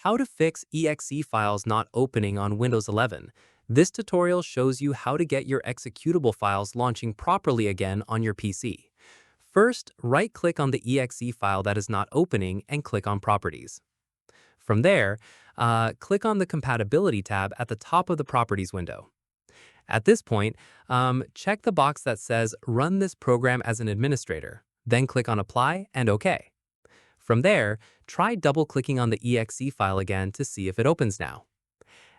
How to fix EXE files not opening on Windows 11. This tutorial shows you how to get your executable files launching properly again on your PC. First, right-click on the EXE file that is not opening and click on Properties. From there, click on the Compatibility tab at the top of the Properties window. At this point, check the box that says Run this program as an administrator, then click on Apply and OK. From there, try double-clicking on the EXE file again to see if it opens now.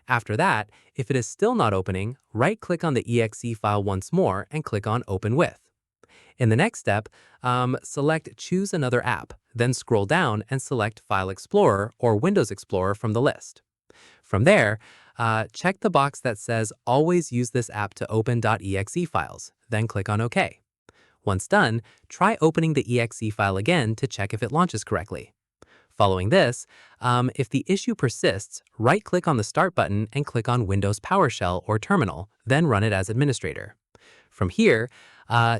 After that, if it is still not opening, right-click on the EXE file once more and click on Open With. In the next step, select Choose another app, then scroll down and select File Explorer or Windows Explorer from the list. From there, check the box that says Always use this app to open .exe files, then click on OK. Once done, try opening the EXE file again to check if it launches correctly. Following this, if the issue persists, right-click on the Start button and click on Windows PowerShell or Terminal, then run it as administrator. From here,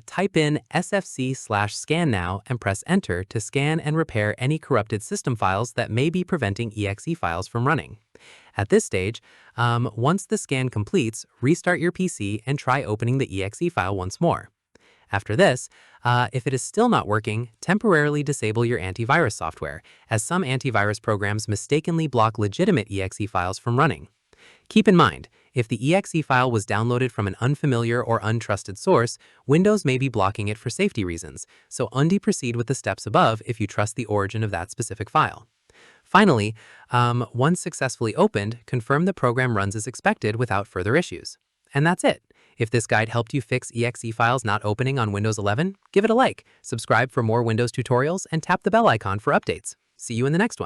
type in sfc/scan now and press Enter to scan and repair any corrupted system files that may be preventing EXE files from running. At this stage, once the scan completes, restart your PC and try opening the EXE file once more. After this, if it is still not working, temporarily disable your antivirus software, as some antivirus programs mistakenly block legitimate EXE files from running. Keep in mind, if the EXE file was downloaded from an unfamiliar or untrusted source, Windows may be blocking it for safety reasons, so only proceed with the steps above if you trust the origin of that specific file. Finally, once successfully opened, confirm the program runs as expected without further issues. And that's it. If this guide helped you fix EXE files not opening on Windows 11, give it a like, subscribe for more Windows tutorials, and tap the bell icon for updates. See you in the next one.